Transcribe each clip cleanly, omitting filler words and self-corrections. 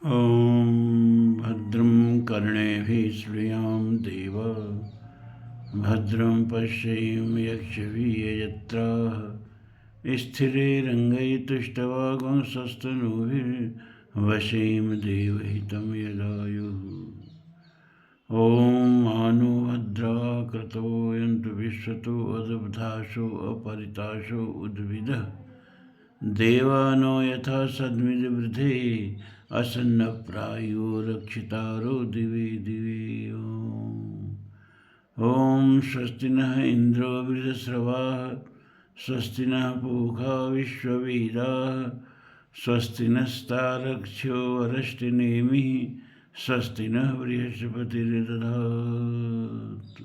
ॐ भद्रं कर्णेभिः श्रियां देव भद्रं पश्येम्यक्षभिर्यजत्राः स्थिरैरङ्गैस्तुष्टवागुंसस्तनूभिर्वशेम देवहितं यदायुः। ॐ मानो भद्रा क्रतो यन्तु विश्वतो अदब्धाशो अपरिताशो उद्भिदः देवानो यथा सद्मिद्वृधे असन्नप्रायो रक्षितारो दिवे दिवे। ॐ स्वस्ति नः इन्द्रो वृषस्रवाः स्वस्ति नः पूषा विश्ववेदाः स्वस्ति नस्तार्क्ष्यो अरिष्टनेमिः स्वस्ति नः बृहस्पतिर्दधातु।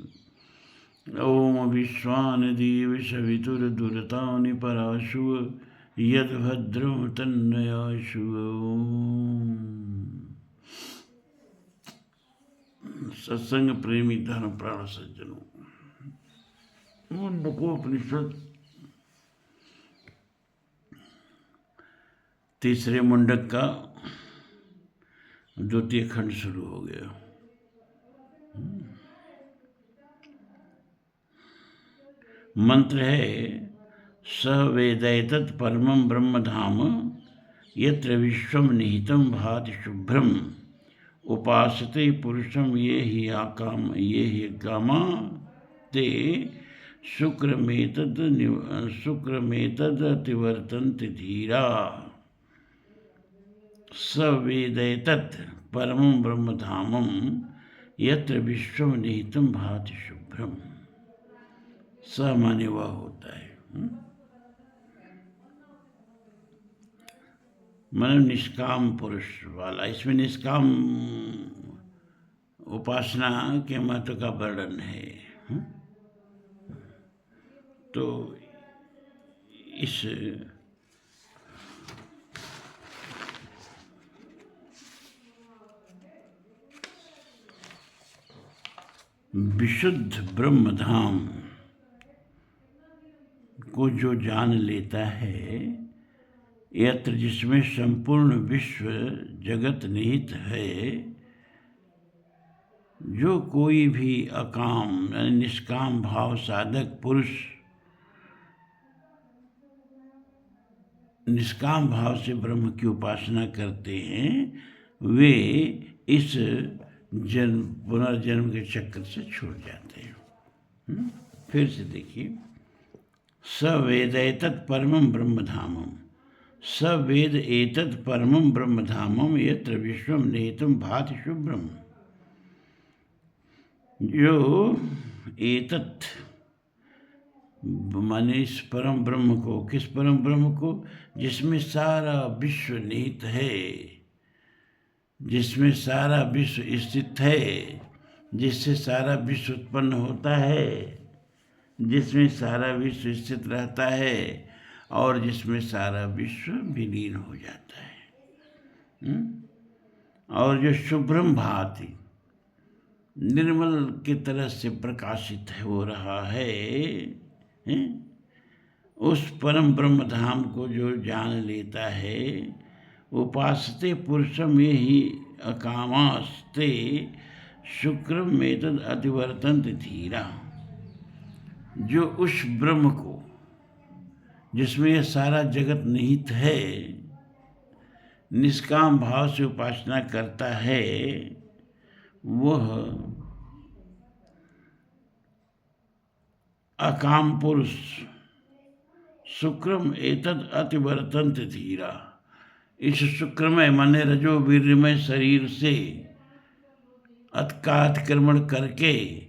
ॐ विश्वानदेव सवितुर्दुरतानि पराशुव यद्भद्रं तन्नयाशु। सत्संग प्रेमी धर्म प्राण सज्जनों, मुंडकोपनिषद तीसरे मुंडक का द्वितीय खंड शुरू हो गया। मंत्र है स वेदैतत् परमं ब्रह्म धाम यत्र विश्वं निहितं भाति शुभ्रम उपासते पुरुषं ये हि कामा ते शुक्रमेतदतिवर्तन्ते धीरा। स वेदैतत् परमं ब्रह्म धामं यत्र विश्वं निहितं भाति शुभ्रम। स माने वह होता है, मन निष्काम पुरुष वाला। इसमें निष्काम उपासना के महत्व का वर्णन है। तो इस विशुद्ध ब्रह्मधाम को जो जान लेता है, यत्र जिसमें संपूर्ण विश्व जगत निहित है, जो कोई भी अकाम निष्काम भाव साधक पुरुष निष्काम भाव से ब्रह्म की उपासना करते हैं, वे इस पुनर्जन्म के चक्र से छूट जाते हैं। फिर से देखिए, स वेदैतत् परमं ब्रह्मधामम्, स वेद एतत् परमं ब्रह्मधामं यत्र विश्वं निहितं भाति शुभ्रम। जो एतत् माने इस परम ब्रह्म को, किस परम ब्रह्म को? जिसमें सारा विश्व निहित है, जिसमें सारा विश्व स्थित है, जिससे सारा विश्व उत्पन्न होता है, जिसमें सारा विश्व स्थित रहता है और जिसमें सारा विश्व विलीन हो जाता है। और जो शुभ्रम भाति निर्मल की तरह से प्रकाशित हो रहा है, उस परम ब्रह्म धाम को जो जान लेता है, उपासते पुरुषम ये ही अकामास्ते शुक्रम एतद अतिवर्तन्ते धीरा। जो उस ब्रह्म को, जिसमें यह सारा जगत निहित है, निष्काम भाव से उपासना करता है, वह अकाम पुरुष शुक्रम एतद अतिवर्तन्ते धीरा। इस शुक्रमय माने रजो वीर्यमय शरीर से अतिक्रमण करके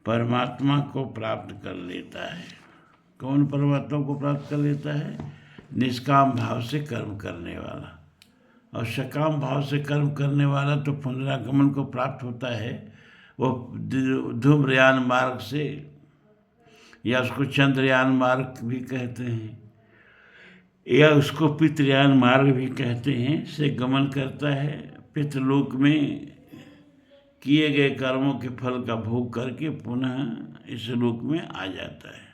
परमात्मा को प्राप्त कर लेता है। कौन परमात्मा को प्राप्त कर लेता है? निष्काम भाव से कर्म करने वाला। और सकाम भाव से कर्म करने वाला तो पुनरागमन को प्राप्त होता है, वो धूम्रयान मार्ग से, या उसको चंद्रयान मार्ग भी कहते हैं, या उसको पितृयान मार्ग भी कहते हैं, से गमन करता है। पितृलोक में किए गए कर्मों के फल का भोग करके पुनः इस लोक में आ जाता है।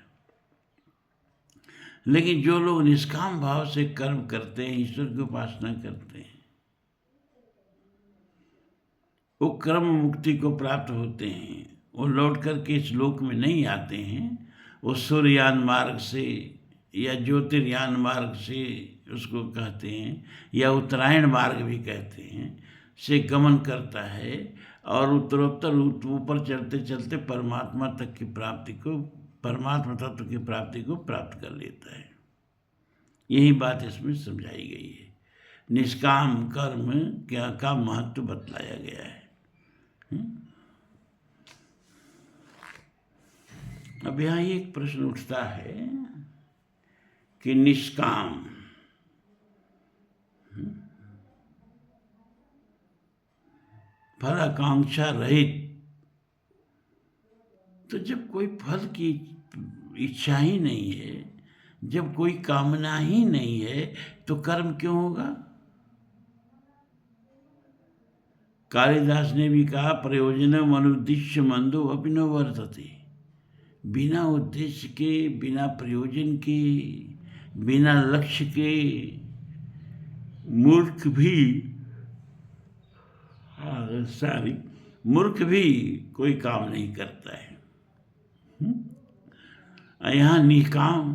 लेकिन जो लोग निष्काम भाव से कर्म करते हैं, ईश्वर की उपासना करते हैं, वो क्रम मुक्ति को प्राप्त होते हैं। वो लौट करके इस लोक में नहीं आते हैं। वो सूर्ययान मार्ग से या ज्योतिर्यान मार्ग से उसको कहते हैं, या उत्तरायण मार्ग भी कहते हैं, से गमन करता है और उत्तरोत्तर ऊपर चलते चलते परमात्मा तक की प्राप्ति को, परमात्मा तत्व की प्राप्ति को प्राप्त कर लेता है। यही बात इसमें समझाई गई है। निष्काम कर्म क्या का महत्व बतलाया गया है। अब यहाँ एक प्रश्न उठता है कि निष्काम, फलाकांक्षा रहित, तो जब कोई फल की इच्छा ही नहीं है, जब कोई कामना ही नहीं है, तो कर्म क्यों होगा? कालिदास ने भी कहा, प्रयोजनम अनुद्दिश्य मंदो अपि न वर्तते। बिना उद्देश्य के, बिना प्रयोजन के, बिना लक्ष्य के मूर्ख भी, मूर्ख भी कोई काम नहीं करता है। यहाँ निकाम,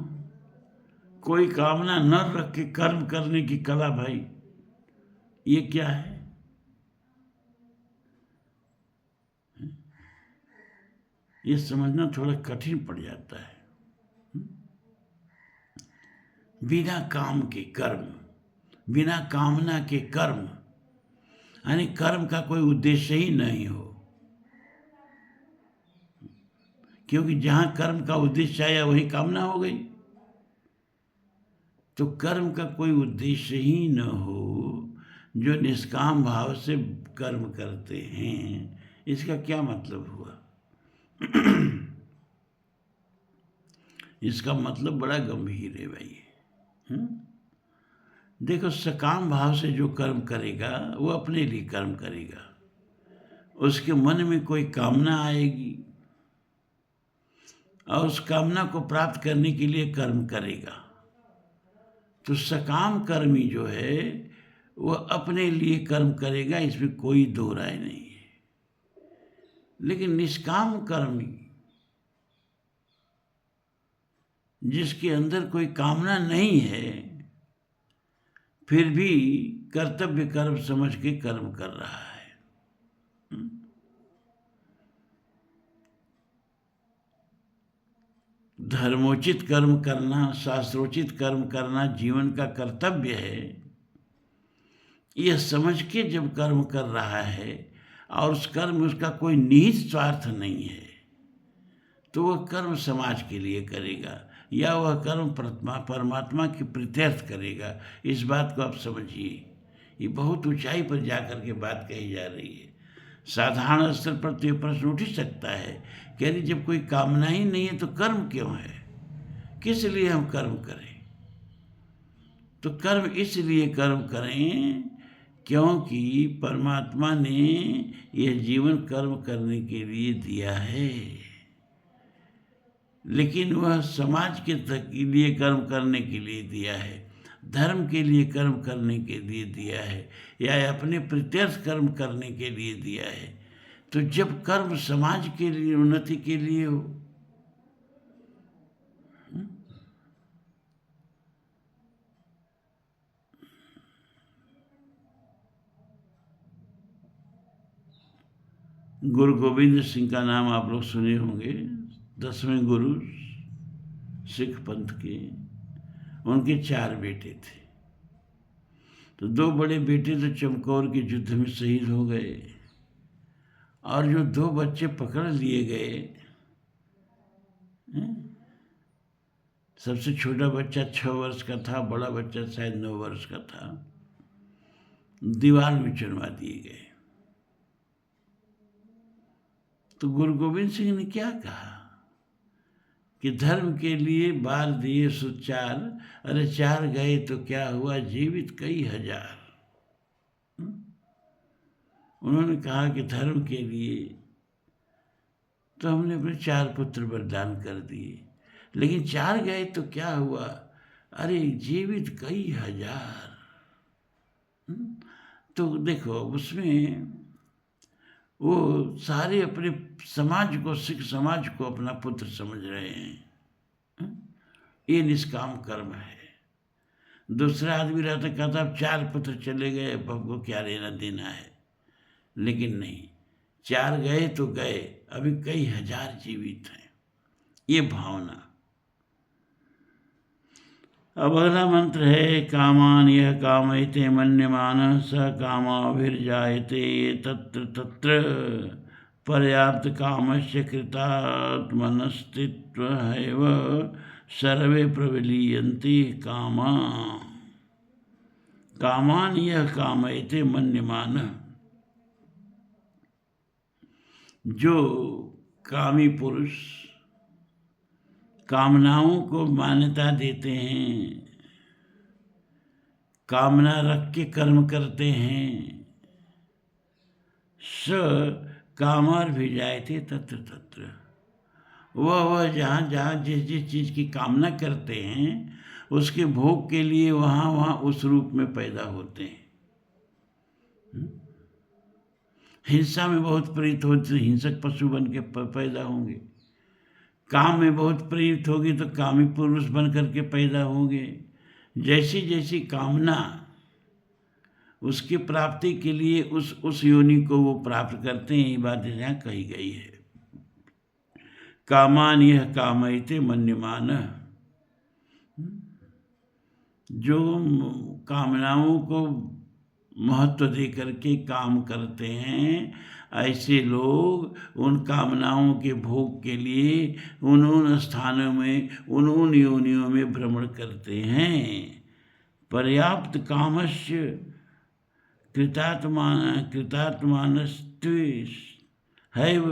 कोई कामना न रख के कर्म करने की कला, भाई ये क्या है? ये समझना थोड़ा कठिन पड़ जाता है। बिना काम के कर्म, बिना कामना के कर्म, यानी कर्म का कोई उद्देश्य ही नहीं हो। क्योंकि जहां कर्म का उद्देश्य आया वहीं कामना हो गई। तो कर्म का कोई उद्देश्य ही न हो, जो निष्काम भाव से कर्म करते हैं, इसका क्या मतलब हुआ? इसका मतलब बड़ा गंभीर है भाई। देखो, सकाम भाव से जो कर्म करेगा वो अपने लिए कर्म करेगा। उसके मन में कोई कामना आएगी और उस कामना को प्राप्त करने के लिए कर्म करेगा। तो सकाम कर्मी जो है वो अपने लिए कर्म करेगा, इसमें कोई दो राय नहीं है। लेकिन निष्काम कर्मी, जिसके अंदर कोई कामना नहीं है, फिर भी कर्तव्य कर्म समझ के कर्म कर रहा है। धर्मोचित कर्म करना, शास्त्रोचित कर्म करना जीवन का कर्तव्य है, यह समझ के जब कर्म कर रहा है और उस कर्म उसका कोई निहित स्वार्थ नहीं है, तो वह कर्म समाज के लिए करेगा या वह कर्म परमात्मा की प्रीत्यर्थ करेगा। इस बात को आप समझिए। ये बहुत ऊंचाई पर जाकर के बात कही जा रही है। साधारण स्तर पर तो ये प्रश्न उठ ही सकता है कि यदि जब कोई कामना ही नहीं है तो कर्म क्यों है, किस लिए हम कर्म करें? तो कर्म इसलिए कर्म करें क्योंकि परमात्मा ने यह जीवन कर्म करने के लिए दिया है। लेकिन वह समाज के लिए कर्म करने के लिए दिया है, धर्म के लिए कर्म करने के लिए दिया है, या अपने प्रत्यर्थ कर्म करने के लिए दिया है। तो जब कर्म समाज के लिए, उन्नति के लिए हो, गुरु गोविंद सिंह का नाम आप लोग सुने होंगे, 10वें गुरु सिख पंथ के। उनके 4 बेटे थे। तो 2 बड़े बेटे तो चमकौर के युद्ध में शहीद हो गए, और जो 2 बच्चे पकड़ लिए गए, सबसे छोटा बच्चा 6 वर्ष का था, बड़ा बच्चा शायद 9 वर्ष का था, दीवार में चुनवा दिए गए। तो गुरु गोविंद सिंह ने क्या कहा कि धर्म के लिए बाल दिए सो 4, अरे 4 गए तो क्या हुआ, जीवित कई हजार। उन्होंने कहा कि धर्म के लिए तो हमने अपने 4 पुत्र बलिदान कर दिए, लेकिन 4 गए तो क्या हुआ, अरे जीवित कई हजार। तो देखो, उसमें वो सारे अपने समाज को, सिख समाज को अपना पुत्र समझ रहे हैं। ये निष्काम कर्म है। दूसरा आदमी रहता, कहता अब 4 पुत्र चले गए, अब हमको क्या लेना देना है। लेकिन नहीं, 4 गए तो गए, अभी कई हजार जीवित हैं। ये भावना। अब अगला मंत्र है, कामान यह कामयते मन्यमान स कामाभिर्जायते तत्र तत्र पर्याप्त कामस्य कृतात्मनस्तित्व हैव सर्वे प्रविलीयन्ते कामा। कामान यह कामयते मन्यमान, जो कामी पुरुष कामनाओं को मान्यता देते हैं, कामना रख के कर्म करते हैं, स कामाभिर्जायते तत्र तत्र, वह जहाँ जहाँ जिस जिस चीज़ की कामना करते हैं उसके भोग के लिए वहाँ उस रूप में पैदा होते हैं। हिंसा में बहुत प्रीत होती, हिंसक पशु बन के पैदा होंगे। काम में बहुत प्रीत होगी तो कामी पुरुष बन करके पैदा होंगे। जैसी जैसी कामना उसकी प्राप्ति के लिए उस योनि को वो प्राप्त करते हैं। ये बात यहाँ कही गई है। कामान यह कामयते मन्यमान, जो कामनाओं को महत्व दे करके काम करते हैं, ऐसे लोग उन कामनाओं के भोग के लिए उन स्थानों में उन योनियों में भ्रमण करते हैं। पर्याप्त कामस्य कृतात्मानस्त्व हैव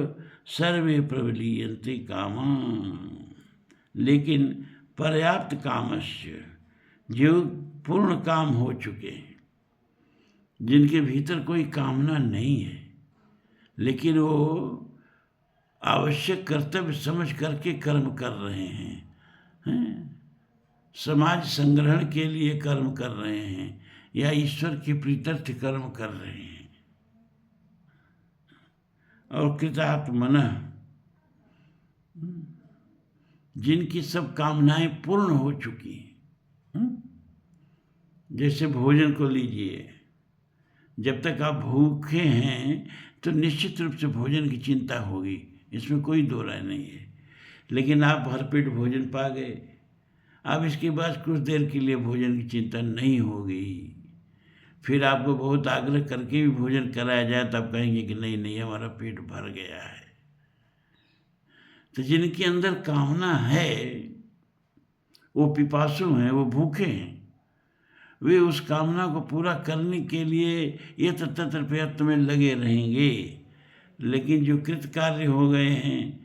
सर्वे प्रविलीयन्ते कामा। लेकिन पर्याप्त कामस्य, जो पूर्ण काम हो चुके हैं, जिनके भीतर कोई कामना नहीं है, लेकिन वो आवश्यक कर्तव्य समझ करके कर्म कर रहे हैं, समाज संग्रहण के लिए कर्म कर रहे हैं या ईश्वर के प्रीत्यर्थ कर्म कर रहे हैं। और कृतात्मनः, जिनकी सब कामनाएं पूर्ण हो चुकी हैं। जैसे भोजन को लीजिए, जब तक आप भूखे हैं तो निश्चित रूप से भोजन की चिंता होगी, इसमें कोई दो राय नहीं है। लेकिन आप भरपेट भोजन पा गए, अब इसके बाद कुछ देर के लिए भोजन की चिंता नहीं होगी। फिर आपको बहुत आग्रह करके भी भोजन कराया जाए तब कहेंगे कि नहीं नहीं, हमारा पेट भर गया है। तो जिनके अंदर कामना है वो पिपासु हैं, वो भूखे हैं, वे उस कामना को पूरा करने के लिए ये तत्र प्रयत्न में लगे रहेंगे। लेकिन जो कृतकार्य हो गए हैं,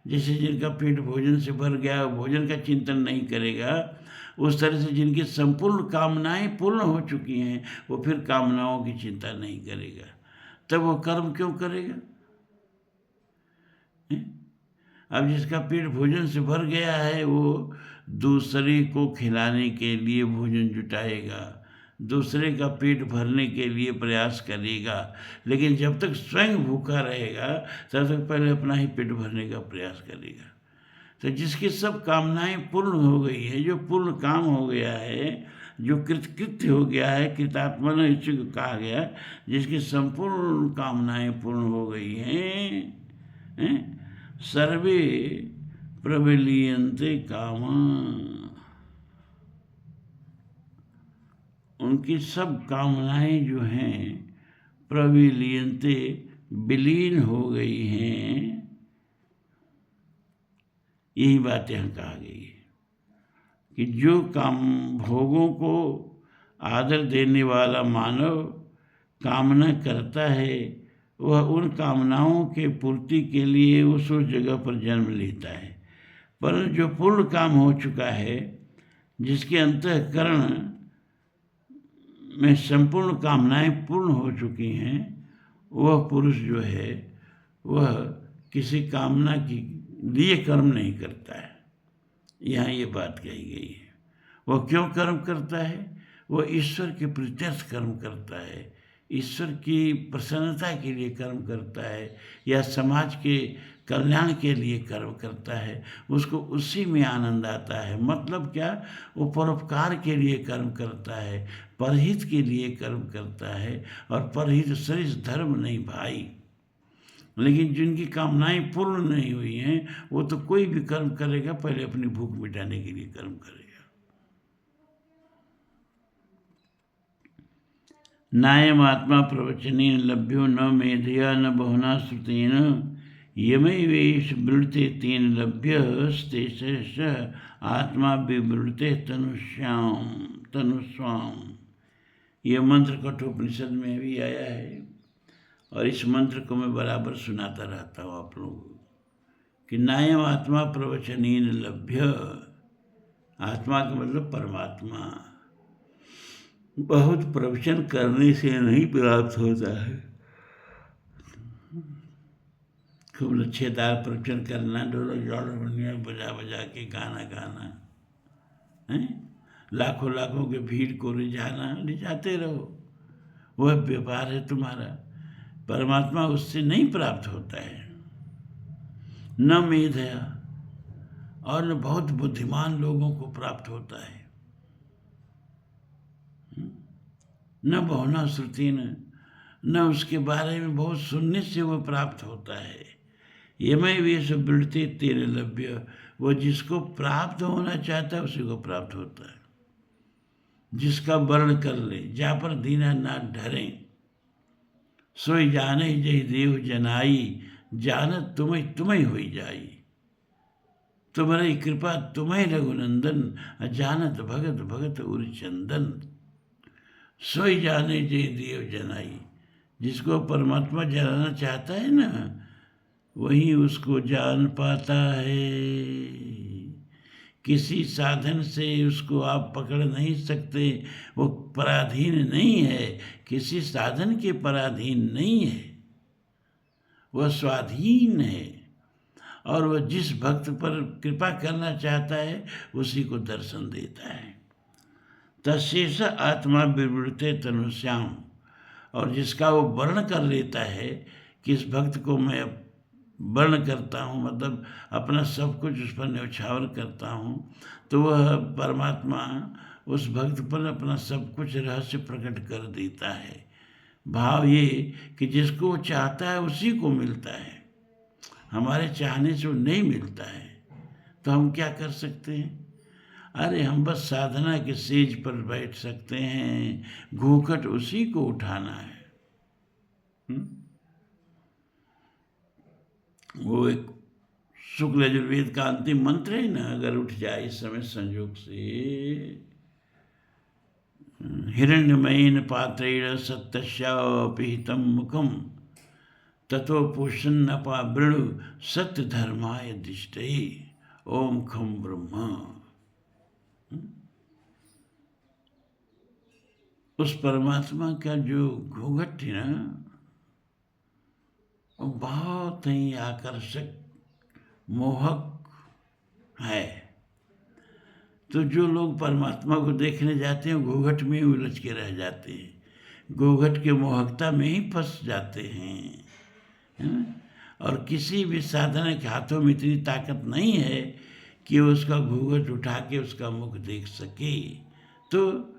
जैसे जिनका पेट भोजन से भर गया, भोजन का चिंतन नहीं करेगा, उस तरह से जिनकी संपूर्ण कामनाएं पूर्ण हो चुकी हैं, वो फिर कामनाओं की चिंता नहीं करेगा। तब वो कर्म क्यों करेगा? अब जिसका पेट भोजन से भर गया है, वो दूसरे को खिलाने के लिए भोजन जुटाएगा, दूसरे का पेट भरने के लिए प्रयास करेगा। लेकिन जब तक स्वयं भूखा रहेगा तब तक पहले अपना ही पेट भरने का प्रयास करेगा। तो जिसकी सब कामनाएं पूर्ण हो गई है, जो पूर्ण काम हो गया है, जो कृतकृत्य हो गया है, कृतात्मन इसी को कहा गया, जिसकी संपूर्ण कामनाएं पूर्ण हो गई हैं, सर्वे प्रविलीयन्ते कामा, उनकी सब कामनाएं जो हैं प्रविलीयन्ते, विलीन हो गई हैं। यही बात यहाँ कहा गई है कि जो काम भोगों को आदर देने वाला मानव कामना करता है, वह उन कामनाओं के पूर्ति के लिए उस जगह पर जन्म लेता है। परंतु जो पूर्ण काम हो चुका है, जिसके अंतःकरण में संपूर्ण कामनाएं पूर्ण हो चुकी हैं, वह पुरुष जो है वह किसी कामना की लिए कर्म नहीं करता है। यहाँ ये बात कही गई है। वह क्यों कर्म करता है? वह ईश्वर के प्रत्यर्थ कर्म करता है, ईश्वर की प्रसन्नता के लिए कर्म करता है या समाज के कल्याण के लिए कर्म करता है, उसको उसी में आनंद आता है। मतलब क्या, वो परोपकार के लिए कर्म करता है, परहित के लिए कर्म करता है। और परहित सरिस धर्म नहीं भाई। लेकिन जिनकी कामनाएं पूर्ण नहीं हुई हैं, वो तो कोई भी कर्म करेगा, पहले अपनी भूख मिटाने के लिए कर्म करेगा। नायमात्मा प्रवचनेन लभ्यो न मेधया न बहुना श्रुतेन यमैवेश वृत्ते तेन लभ्य स्तेष आत्मा विवृते तनुस्वाम। यह मंत्र कठोपनिषद में भी आया है और इस मंत्र को मैं बराबर सुनाता रहता हूँ आप लोगों को कि नायम आत्मा प्रवचनेन लभ्य। आत्मा का मतलब परमात्मा बहुत प्रवचन करने से नहीं प्राप्त होता है। खूब लच्छेदार प्रवचन करना, ढोलक झाल बजा बजा के गाना गाना है, लाखों लाखों के भीड़ को रिझाते रहो, वह व्यापार है तुम्हारा। परमात्मा उससे नहीं प्राप्त होता है। न मेधया, और न बहुत बुद्धिमान लोगों को प्राप्त होता है। न बहुना श्रुति, न उसके बारे में बहुत सुनने से वह प्राप्त होता है। यमय वेश वृत्ति तेरे लभ्य, वो जिसको प्राप्त होना चाहता है उसी को प्राप्त होता है। जिसका वर्ण कर ले, जा पर दीना ना ढरे, सोई जाने जय देव जनाई, जानत तुम्हें तुम्हें हुई जाई। तुम्हारी कृपा तुम्हें रघुनंदन, जानत भगत भगत उर चंदन। सोई जाने जय देव जनाई, जिसको परमात्मा जनाना चाहता है ना, वही उसको जान पाता है। किसी साधन से उसको आप पकड़ नहीं सकते, वो पराधीन नहीं है, किसी साधन के पराधीन नहीं है, वह स्वाधीन है। और वह जिस भक्त पर कृपा करना चाहता है उसी को दर्शन देता है। तशेष आत्मा विवृते तनुश्याम, और जिसका वो वर्ण कर लेता है कि इस भक्त को मैं वर्ण करता हूँ, मतलब अपना सब कुछ उस पर न्यौछावर करता हूँ, तो वह परमात्मा उस भक्त पर अपना सब कुछ रहस्य प्रकट कर देता है। भाव ये कि जिसको वो चाहता है उसी को मिलता है, हमारे चाहने से वो नहीं मिलता है। तो हम क्या कर सकते हैं? अरे हम बस साधना के सेज पर बैठ सकते हैं, घूंघट उसी को उठाना है। वो एक शुक्ल यजुर्वेद का अंतिम मंत्र है ना, अगर उठ जाए इस समय संयोग से, हिरण्यमयीन पात्रेण सत्यस्यापिहितं मुखम ततो पुष्णपा वृणु सत्य धर्माय दिष्टे ओम खम ब्रह्म। उस परमात्मा का जो घूंघट है ना, वो बहुत ही आकर्षक मोहक है। तो जो लोग परमात्मा को देखने जाते हैं घूंघट में उलझ के रह जाते हैं, घूंघट के मोहकता में ही फंस जाते हैं, है ना? और किसी भी साधना के हाथों में इतनी ताकत नहीं है कि उसका घूंघट उठा के उसका मुख देख सके। तो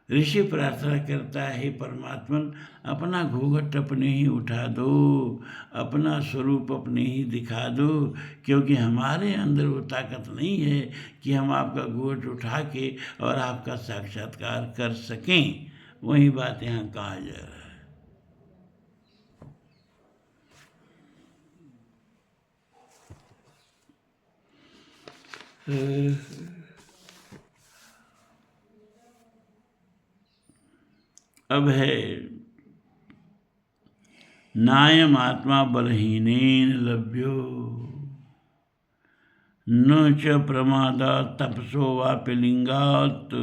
ऋषि प्रार्थना करता है, हे परमात्मन अपना घूंघट अपने ही उठा दो, अपना स्वरूप अपने ही दिखा दो, क्योंकि हमारे अंदर वो ताकत नहीं है कि हम आपका घूंघट उठा के और आपका साक्षात्कार कर सकें। वही बात यहाँ कहा जा रहा है। अब है नायम आत्मा बलहीनेन लभ्यो न च प्रमादात् तपसो वापि लिंगात्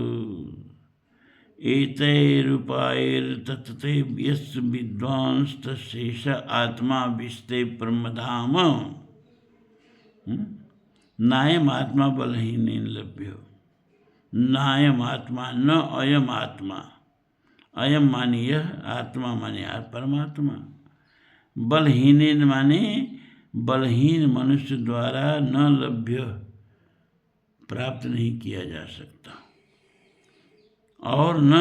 एतैरुपायैर्तत्ते यस्य विद्वांस तस्यैष आत्मा विशते ब्रह्मधाम। नायम आत्मा बलहीनेन लभ्यो, नायम आत्मा न अयम आत्मा। अयम माने यह, आत्मा माने परमात्मा। बलहीन माने बलहीन मनुष्य द्वारा न लभ्य, प्राप्त नहीं किया जा सकता। और न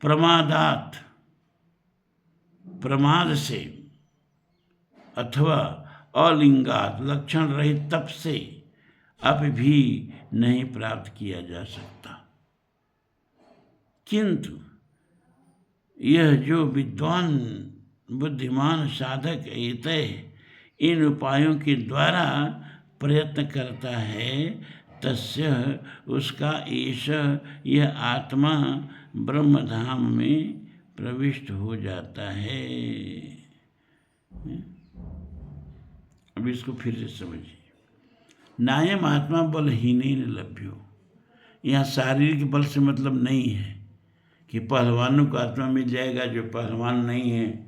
प्रमादात, प्रमाद से, अथवा अलिंगात, लक्षण रहित तप से अब भी नहीं प्राप्त किया जा सकता। किंतु यह जो विद्वान बुद्धिमान साधक एतय इन उपायों के द्वारा प्रयत्न करता है, तस्य उसका एष यह आत्मा ब्रह्मधाम में प्रविष्ट हो जाता है। अब इसको फिर से समझिए। नायम आत्मा बलहीन लभ्यो, यहाँ शारीरिक बल से मतलब नहीं है कि पहलवानों को आत्मा मिल जाएगा, जो पहलवान नहीं है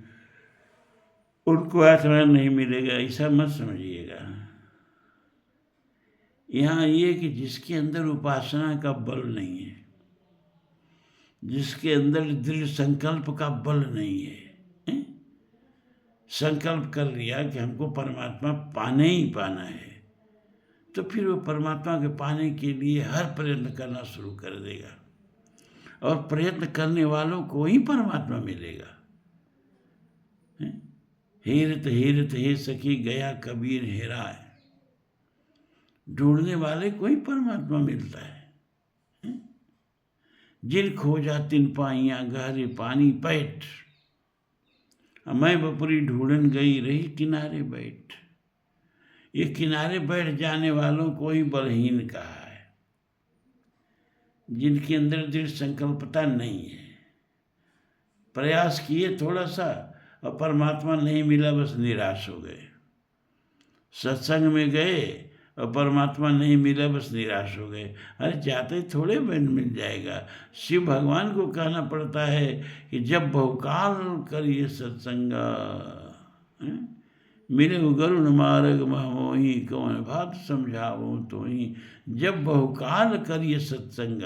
उनको आत्मा नहीं मिलेगा, ऐसा मत समझिएगा। यहाँ ये कि जिसके अंदर उपासना का बल नहीं है, जिसके अंदर दृढ़ संकल्प का बल नहीं है, संकल्प कर लिया कि हमको परमात्मा पाने ही पाना है, तो फिर वो परमात्मा के पाने के लिए हर प्रयत्न करना शुरू कर देगा, और प्रयत्न करने वालों को ही परमात्मा मिलेगा। हेरत हेरत हे सखी गया कबीर हेराय, ढूंढने वाले को ही परमात्मा मिलता है। जिन खोजा तिन पाइया गहरे पानी पैठ, मैं बपुरी ढूंढन गई रही किनारे बैठ। ये किनारे बैठ जाने वालों को ही बलहीन कहा है, जिनके अंदर दृढ़ संकल्पता नहीं है। प्रयास किए थोड़ा सा और परमात्मा नहीं मिला, बस निराश हो गए। सत्संग में गए और परमात्मा नहीं मिला, बस निराश हो गए। अरे जाते थोड़े मिल जाएगा। शिव भगवान को कहना पड़ता है कि जब बहुकाल करिए सत्संग, मिले गरुण मार्ग मोही, कौन बात समझाओ तो ही, जब बहुकाल करिए सत्संग।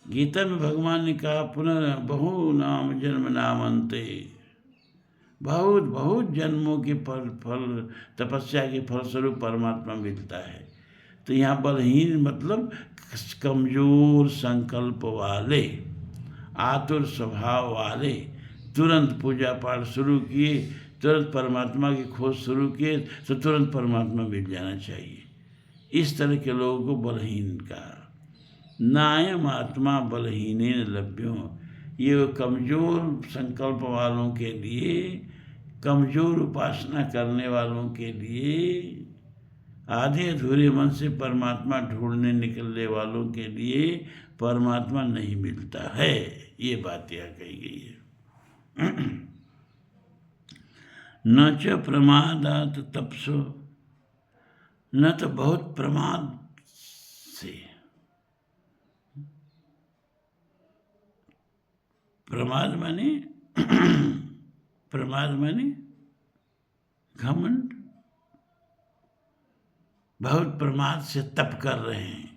गीता में भगवान ने कहा पुनर्बहु नाम जन्म नामन्ते, बहुत बहुत जन्मों के फल तपस्या के फलस्वरूप परमात्मा मिलता है। तो यहाँ बलहीन मतलब कमजोर संकल्प वाले, आतुर स्वभाव वाले, तुरंत पूजा पाठ शुरू किए, तुरंत परमात्मा की खोज शुरू किए तो तुरंत परमात्मा मिल जाना चाहिए। इस तरह के लोगों को बलहीन कहा। नायम आत्मा बलहीन लभ्यो, ये कमजोर संकल्प वालों के लिए, कमजोर उपासना करने वालों के लिए, आधे अधूरे मन से परमात्मा ढूंढने निकलने वालों के लिए परमात्मा नहीं मिलता है। ये बात यहाँ कही गई है। न च प्रमादात तपसो, न तो बहुत प्रमाद से, प्रमाद माने प्रमाद माने घमंड, बहुत प्रमाद से तप कर रहे हैं,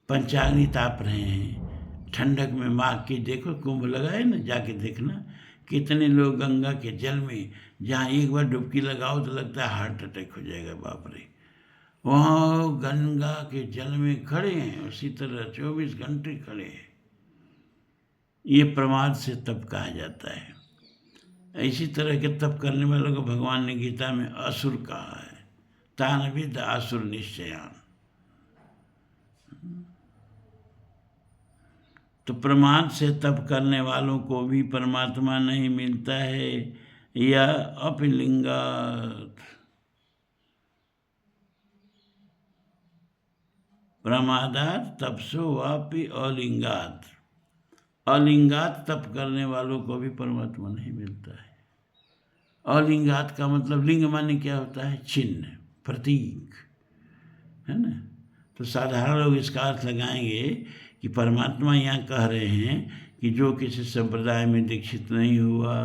पंचाग्नि ताप रहे हैं, ठंडक में माघ की देखो कुंभ लगा है ना, जाके देखना कितने लोग गंगा के जल में, जहाँ एक बार डुबकी लगाओ तो लगता है हार्ट अटैक हो जाएगा, बाप रे। वहाँ गंगा के जल में खड़े हैं, उसी तरह 24 घंटे खड़े हैं। ये प्रमाद से तप कहा जाता है। इसी तरह के तप करने वालों को भगवान ने गीता में असुर कहा है, तान विद आसुर निश्चयान। तो प्रमाद से तप करने वालों को भी परमात्मा नहीं मिलता है, या अपलिंगात, प्रमादात तपसो वापि अलिंगात, अलिंगात तप करने वालों को भी परमात्मा नहीं मिलता है। अलिंगात का मतलब, लिंग माने क्या होता है? चिन्ह, प्रतीक, है ना। तो साधारण लोग इसका अर्थ लगाएंगे कि परमात्मा यहाँ कह रहे हैं कि जो किसी संप्रदाय में दीक्षित नहीं हुआ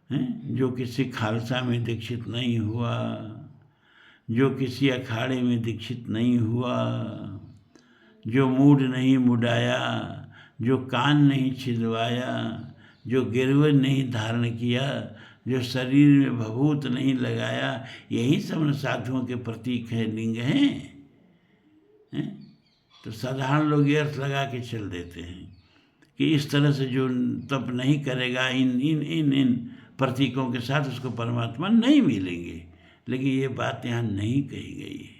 है, जो किसी खालसा में दीक्षित नहीं हुआ, जो किसी अखाड़े में दीक्षित नहीं हुआ, जो मूड नहीं मुड़ाया, जो कान नहीं छिदवाया, जो गिरवन नहीं धारण किया, जो शरीर में भभूत नहीं लगाया, यही सब साधुओं के प्रतीक है, लिंग हैं। तो साधारण लोग ये अर्थ लगा के चल देते हैं कि इस तरह से जो तप नहीं करेगा इन इन इन इन प्रतीकों के साथ, उसको परमात्मा नहीं मिलेंगे। लेकिन ये बात यहाँ नहीं कही गई है।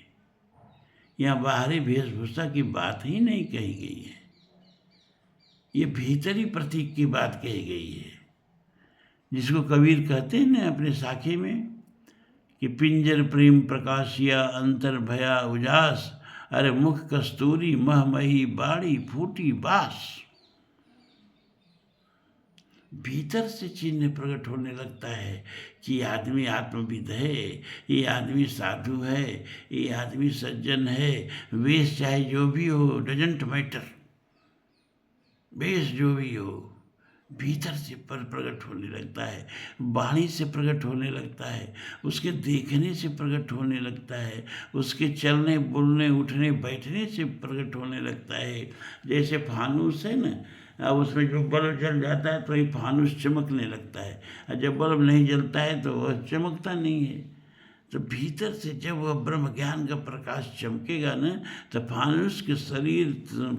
यहाँ बाहरी वेशभूषा की बात ही नहीं कही गई है। ये भीतरी प्रतीक की बात कही गई है, जिसको कबीर कहते हैं ना अपने साखे में कि पिंजर प्रेम प्रकाशिया अंतर भया उजास, अरे मुख कस्तूरी महमही बाड़ी फूटी बास। भीतर से चिन्ह प्रकट होने लगता है कि ये आदमी आत्मविद है, ये आदमी साधु है, ये आदमी सज्जन है। वेश चाहे जो भी हो, डजंट मैटर, वेश जो भी हो, भीतर से प्रकट होने लगता है, वाणी से प्रकट होने लगता है, उसके देखने से प्रकट होने लगता है, उसके चलने बोलने उठने बैठने से प्रकट होने लगता है। जैसे फानूस है ना, अब उसमें जो बल्ब जल जाता है तो ये फानूस चमकने लगता है, और जब बल्ब नहीं जलता है तो वह चमकता नहीं है। तो भीतर से जब वह ब्रह्म ज्ञान का प्रकाश चमकेगा ना, तो फानुस के शरीर,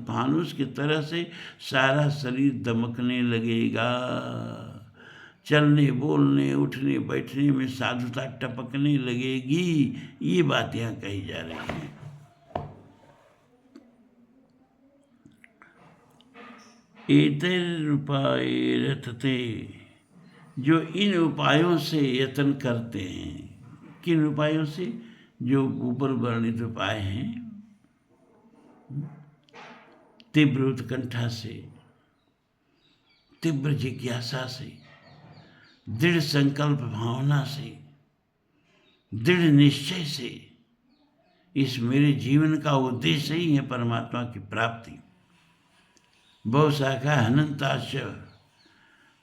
फानुस की तरह से सारा शरीर दमकने लगेगा। चलने बोलने उठने बैठने में साधुता टपकने लगेगी। ये बात यहाँ कही जा रही है। एतैर उपाय रतते, जो इन उपायों से यत्न करते हैं। किन उपायों से? जो ऊपर वर्णित उपाय हैं। तीव्र उत्कंठा से, तीव्र जिज्ञासा से, दृढ़ संकल्प भावना से, दृढ़ निश्चय से। इस मेरे जीवन का उद्देश्य ही है परमात्मा की प्राप्ति। बहुशाखा अनंताश,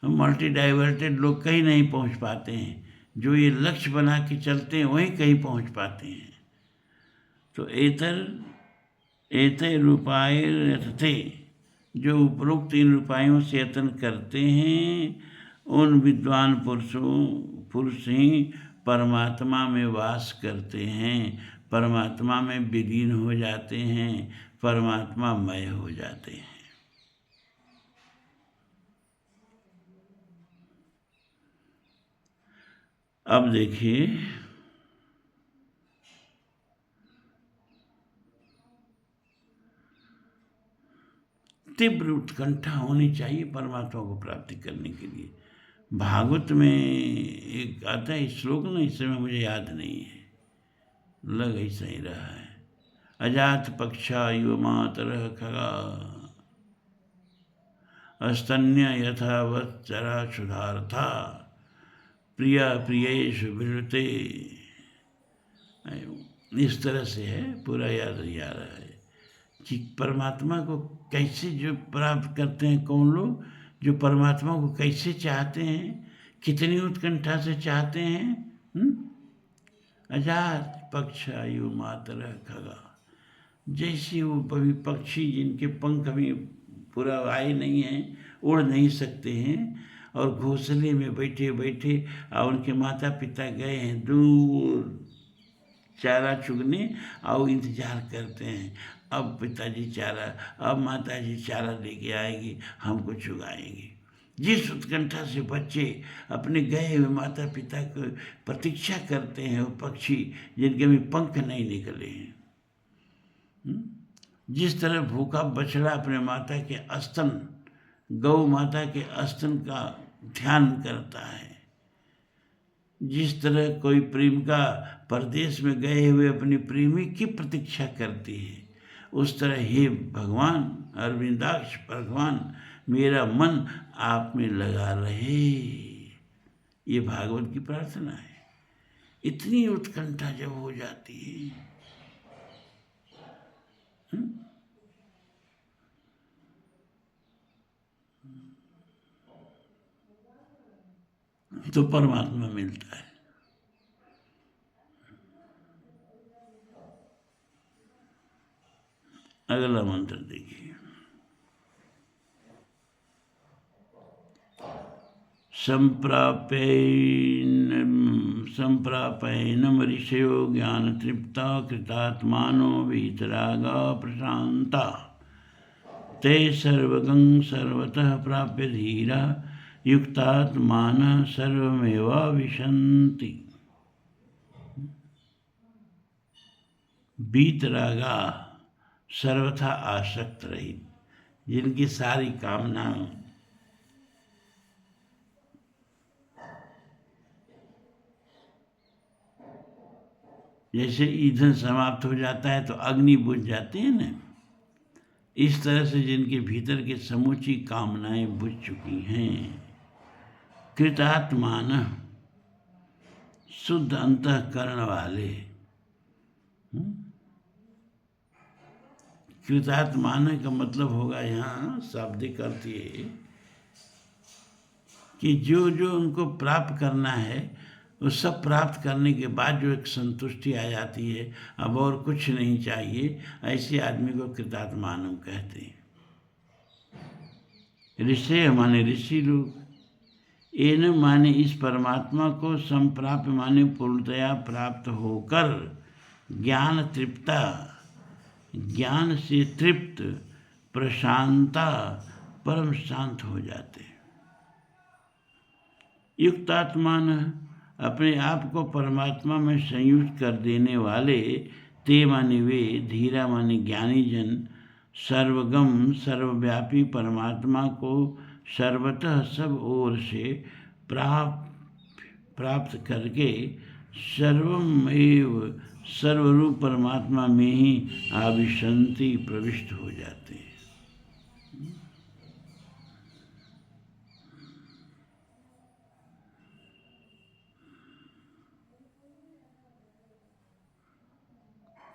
मल्टी डाइवर्टेड लोग कहीं नहीं पहुंच पाते हैं। जो ये लक्ष्य बना के चलते हैं वहीं कहीं पहुंच पाते हैं। तो एतैर उपाय रतते, जो उपरोक्त इन उपायों से यत्न करते हैं, उन विद्वान पुरुष ही परमात्मा में वास करते हैं, परमात्मा में विलीन हो जाते हैं, परमात्मा मय हो जाते हैं। अब देखिए, तीव्र उत्कंठा होनी चाहिए परमात्मा को प्राप्ति करने के लिए। भागवत में एक आता है श्लोक ना, इस समय मुझे याद नहीं है, लग ऐसा ही रहा है। अजात पक्षा युव मातरः खगा, अस्तन्य यथा वत्सरा क्षुधार्था, प्रिया प्रियेषु विरते। इस तरह से है, पूरा याद नहीं आ रहा है कि परमात्मा को कैसे जो प्राप्त करते हैं कौन लोग, जो परमात्मा को कैसे चाहते हैं, कितनी उत्कंठा से चाहते हैं। अजात पक्ष आयु मातरः खगा, जैसे वो कभी पक्षी जिनके पंख अभी पूरा आए नहीं हैं, उड़ नहीं सकते हैं, और घोंसले में बैठे बैठे और उनके माता पिता गए हैं दूर चारा चुगने, और इंतजार करते हैं अब पिताजी चारा, अब माताजी चारा लेके आएगी, हमको चुगाएंगे। जिस उत्कंठा से बच्चे अपने गए हुए माता पिता को प्रतीक्षा करते हैं, वो पक्षी जिनके अभी पंख नहीं निकले हैं। जिस तरह भूखा बछड़ा अपने माता के स्तन, गौ माता के स्तन का ध्यान करता है, जिस तरह कोई प्रेमिका परदेश में गए हुए अपनी प्रेमी की प्रतीक्षा करती है, उस तरह हे भगवान अरविंदाक्ष भगवान, मेरा मन आप में लगा रहे। ये भागवत की प्रार्थना है। इतनी उत्कंठा जब हो जाती है, तो परमात्मा मिलता है। अगला मंत्र देखिए। संप्रापैनम ऋषयो ज्ञान तृप्ता कृतात्मानो वीतरागा प्रशांता ते सर्वगं सर्वतः प्राप्य धीरा युक्तात्मानः सर्वमेवाविशन्ति। वीतरागा सर्वथा आसक्त रहित, जिनकी सारी कामनाएं जैसे ईंधन समाप्त हो जाता है तो अग्नि बुझ जाती है ना, इस तरह से जिनके भीतर की समूची कामनाएं बुझ चुकी हैं। कृतात्मान शुद्ध अंतःकरण वाले, कृतात्मान का मतलब होगा यहाँ शाब्दिक अर्थ ये कि जो जो उनको प्राप्त करना है वो सब प्राप्त करने के बाद जो एक संतुष्टि आ जाती है, अब और कुछ नहीं चाहिए, ऐसे आदमी को कृतात्मानम कहते हैं। ऋषि माने ऋषि लोग, एन माने इस परमात्मा को, संप्राप्य माने पूर्णतया प्राप्त होकर, ज्ञान तृप्ता ज्ञान से तृप्त, प्रशांता परम शांत हो जाते हैं। युक्तात्मान अपने आप को परमात्मा में संयुक्त कर देने वाले, ते माने वे, धीरा माने ज्ञानी जन, सर्वगम सर्वव्यापी परमात्मा को सर्वतः सब ओर से प्राप्त करके सर्वमेव सर्वरूप परमात्मा में ही आविशंति प्रविष्ट हो जाते हैं।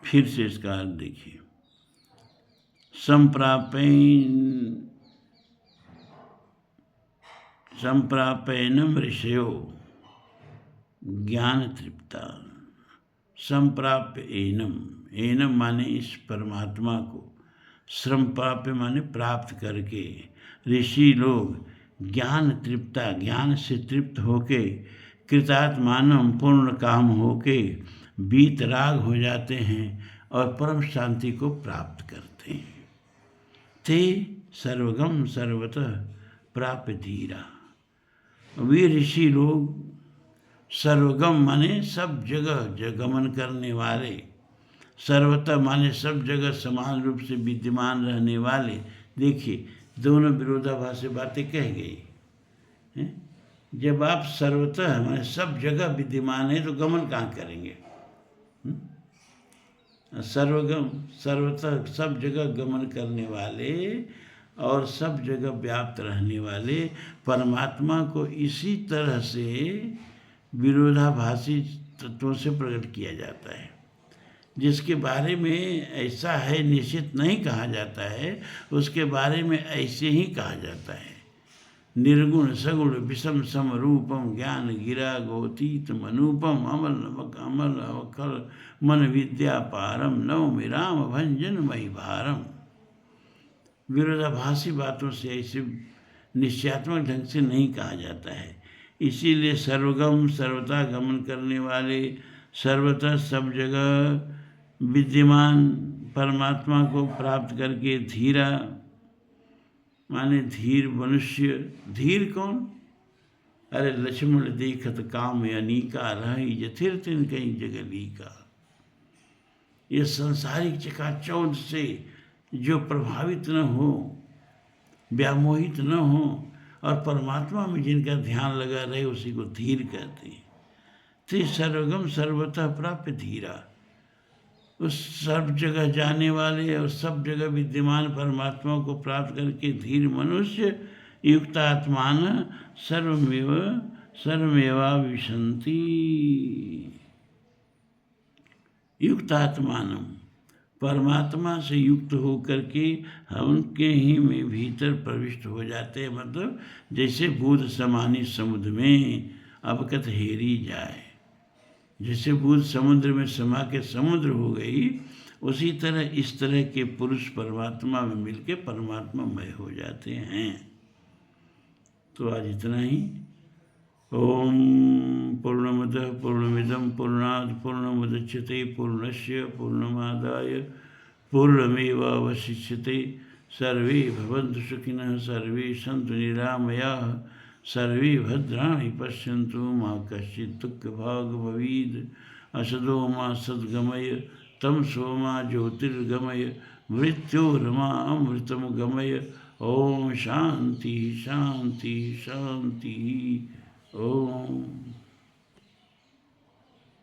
फिर से इसका अर्थ देखिए। संप्रापैनम ऋषयो ज्ञान तृप्ता, संप्राप्य एनम माने इस परमात्मा को, संप्राप्य माने प्राप्त करके, ऋषि लोग ज्ञान तृप्ता ज्ञान से तृप्त होके, कृतात्मानम पूर्ण काम होके वीतराग हो जाते हैं और परम शांति को प्राप्त करते हैं। ते सर्वगम सर्वतः प्राप्य धीरा, वे ऋषि लोग सर्वगम माने सब जगह गमन करने वाले, सर्वतः माने सब जगह समान रूप से विद्यमान रहने वाले। देखिए दोनों विरोधाभासी बातें कह गई। जब आप सर्वतः माने सब जगह विद्यमान है तो गमन कहाँ करेंगे? सर्वगम सर्वतः सब जगह गमन करने वाले और सब जगह व्याप्त रहने वाले परमात्मा को इसी तरह से विरोधाभासी तत्वों से प्रकट किया जाता है। जिसके बारे में ऐसा है निश्चित नहीं कहा जाता है, उसके बारे में ऐसे ही कहा जाता है। निर्गुण सगुण विषम सम रूपम ज्ञान गिरा गोतीत मनूपम अमल नमक अमल अवखल मन विद्या पारम नव मिराम भंजन मई भारम। विरोधाभासी बातों से ऐसे निश्चयात्मक ढंग से नहीं कहा जाता है। इसीलिए सर्वगम सर्वथा गमन करने वाले, सर्वथा सब जगह विद्यमान परमात्मा को प्राप्त करके धीरा माने धीर मनुष्य। धीर कौन? अरे लक्ष्मण देखत काम अनीका, रही जथिर तिन कहीं जगली का। ये संसारिक चकाचौंध से जो प्रभावित न हो, व्यामोहित न हो और परमात्मा में जिनका ध्यान लगा रहे, उसी को धीर कहते हैं। ते सर्वगम सर्वतः प्राप्य धीरा, उस सब जगह जाने वाले और सब जगह विद्यमान परमात्मा को प्राप्त करके धीर मनुष्य युक्तात्मान सर्वमेवा विशंति। युक्तात्मानम परमात्मा से युक्त होकर के हम उनके ही में भीतर प्रविष्ट हो जाते हैं। मतलब जैसे बूंद समानी समुद्र में अबकत हेरी जाए, जैसे बूंद समुद्र में समा के समुद्र हो गई, उसी तरह इस तरह के पुरुष परमात्मा में मिलके परमात्मामय हो जाते हैं। तो आज इतना ही। ओम पूर्णमदः पूर्णमिदं पूर्णात् पूर्णमुदच्यते पूर्णस्य पूर्णमादाय पूर्णमेवावशिष्यते। सर्वे भवन्तु सुखिनः, सर्वे सन्तु निरामयाः, सर्वे भद्राणि पश्यन्तु, मा कश्चित् दुःखभाग् भवेत्। असतो मा सद्गमय, तमसो मा ज्योतिर्गमय, मृत्योर्मा अमृतं गमय। ओम शांति शांति शांति। ओम।